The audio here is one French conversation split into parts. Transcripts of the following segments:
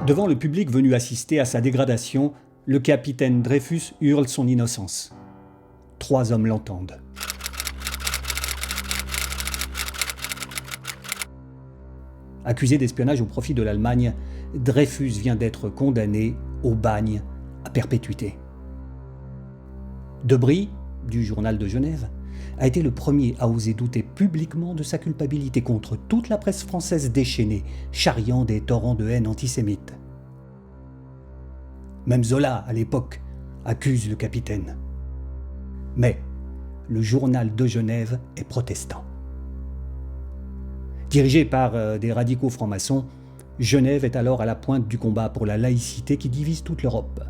Devant le public venu assister à sa dégradation, le capitaine Dreyfus hurle son innocence. 3 hommes l'entendent. Accusé d'espionnage au profit de l'Allemagne, Dreyfus vient d'être condamné au bagne à perpétuité. Debris, du Journal de Genève, a été le premier à oser douter publiquement de sa culpabilité contre toute la presse française déchaînée, charriant des torrents de haine antisémite. Même Zola, à l'époque, accuse le capitaine. Mais le Journal de Genève est protestant. Dirigé par des radicaux francs-maçons, Genève est alors à la pointe du combat pour la laïcité qui divise toute l'Europe.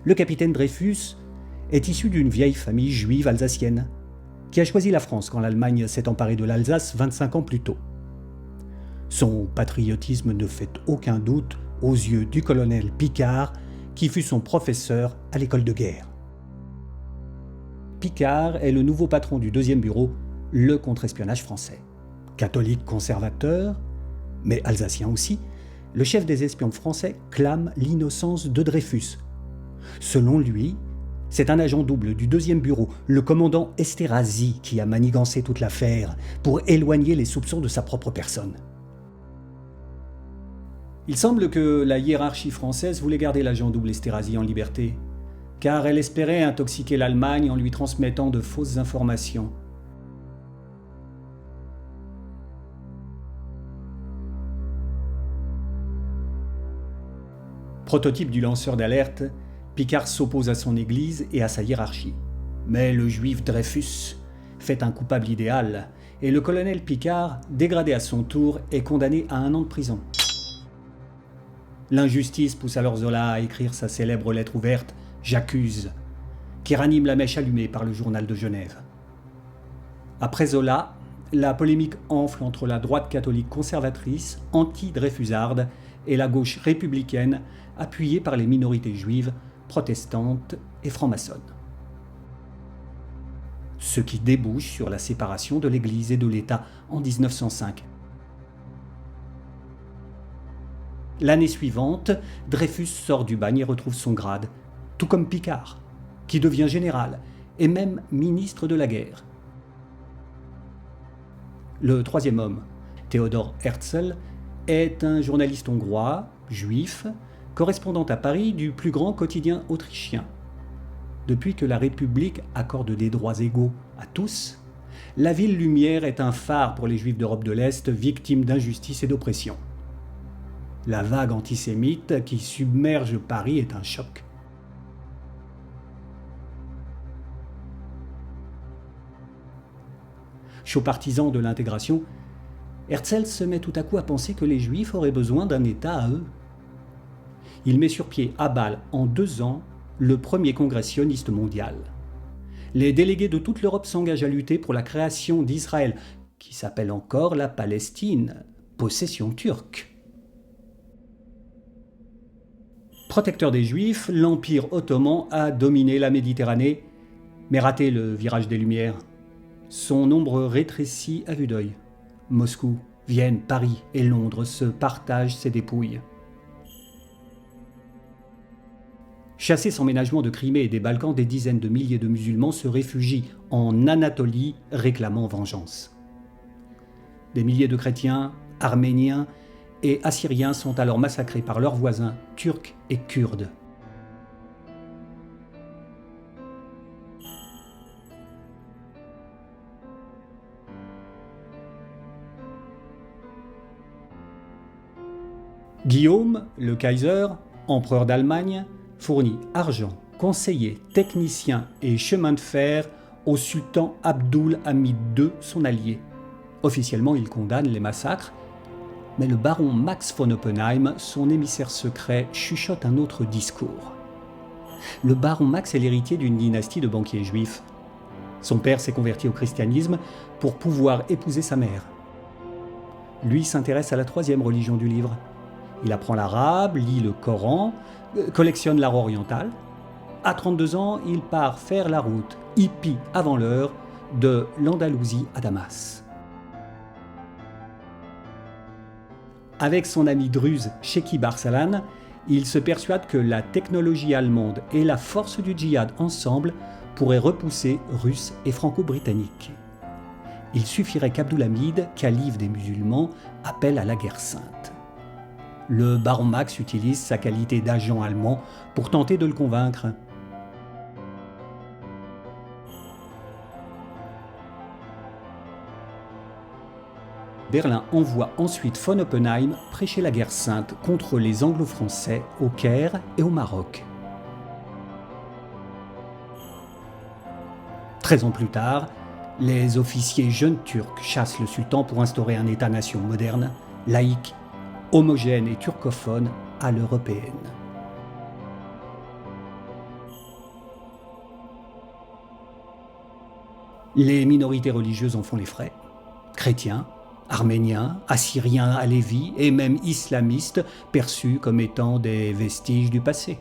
Le capitaine Dreyfus est issu d'une vieille famille juive alsacienne qui a choisi la France quand l'Allemagne s'est emparée de l'Alsace 25 ans plus tôt. Son patriotisme ne fait aucun doute aux yeux du colonel Picquart, qui fut son professeur à l'école de guerre. Picquart est le nouveau patron du 2e bureau, le contre-espionnage français. Catholique conservateur, mais alsacien aussi, le chef des espions français clame l'innocence de Dreyfus. Selon lui, c'est un agent double du 2e bureau, le commandant Esterhazy, qui a manigancé toute l'affaire pour éloigner les soupçons de sa propre personne. Il semble que la hiérarchie française voulait garder l'agent double Esterhazy en liberté, car elle espérait intoxiquer l'Allemagne en lui transmettant de fausses informations. Prototype du lanceur d'alerte, Picquart s'oppose à son église et à sa hiérarchie. Mais le juif Dreyfus fait un coupable idéal, et le colonel Picquart, dégradé à son tour, est condamné à 1 an de prison. L'injustice pousse alors Zola à écrire sa célèbre lettre ouverte « J'accuse », qui ranime la mèche allumée par le Journal de Genève. Après Zola, la polémique enfle entre la droite catholique conservatrice, anti-dreyfusarde, et la gauche républicaine, appuyée par les minorités juives, protestantes et francs-maçonnes. Ce qui débouche sur la séparation de l'Église et de l'État en 1905. L'année suivante, Dreyfus sort du bagne et retrouve son grade, tout comme Picquart, qui devient général et même ministre de la guerre. Le 3e homme, Theodor Herzl, est un journaliste hongrois, juif, correspondant à Paris du plus grand quotidien autrichien. Depuis que la République accorde des droits égaux à tous, la ville lumière est un phare pour les Juifs d'Europe de l'Est, victimes d'injustice et d'oppression. La vague antisémite qui submerge Paris est un choc. Chaud partisan de l'intégration, Herzl se met tout à coup à penser que les Juifs auraient besoin d'un État à eux. Il met sur pied à Bâle en 2 ans le premier congrès sioniste mondial. Les délégués de toute l'Europe s'engagent à lutter pour la création d'Israël, qui s'appelle encore la Palestine, possession turque. Protecteur des Juifs, l'Empire ottoman a dominé la Méditerranée, mais raté le virage des Lumières. Son nombre rétrécit à vue d'œil. Moscou, Vienne, Paris et Londres se partagent ses dépouilles. Chassés sans ménagement de Crimée et des Balkans, des dizaines de milliers de musulmans se réfugient en Anatolie, réclamant vengeance. Des milliers de chrétiens, arméniens et assyriens sont alors massacrés par leurs voisins turcs et kurdes. Guillaume, le Kaiser, empereur d'Allemagne, fournit argent, conseillers, techniciens et chemins de fer au sultan Abdul Hamid II, son allié. Officiellement, il condamne les massacres, mais le baron Max von Oppenheim, son émissaire secret, chuchote un autre discours. Le baron Max est l'héritier d'une dynastie de banquiers juifs. Son père s'est converti au christianisme pour pouvoir épouser sa mère. Lui s'intéresse à la 3e religion du livre. Il apprend l'arabe, lit le Coran, collectionne l'art oriental. À 32 ans, il part faire la route, hippie avant l'heure, de l'Andalousie à Damas. Avec son ami druze Shekib Arsalan, il se persuade que la technologie allemande et la force du djihad ensemble pourraient repousser Russes et Franco-Britanniques. Il suffirait qu'Abdulhamid, calife des musulmans, appelle à la guerre sainte. Le baron Max utilise sa qualité d'agent allemand pour tenter de le convaincre. Berlin envoie ensuite von Oppenheim prêcher la guerre sainte contre les Anglo-Français au Caire et au Maroc. 13 ans plus tard, les officiers jeunes turcs chassent le sultan pour instaurer un État-nation moderne, laïque, homogène et turcophone à l'européenne. Les minorités religieuses en font les frais. Chrétiens, arméniens, assyriens, alévis et même islamistes perçus comme étant des vestiges du passé.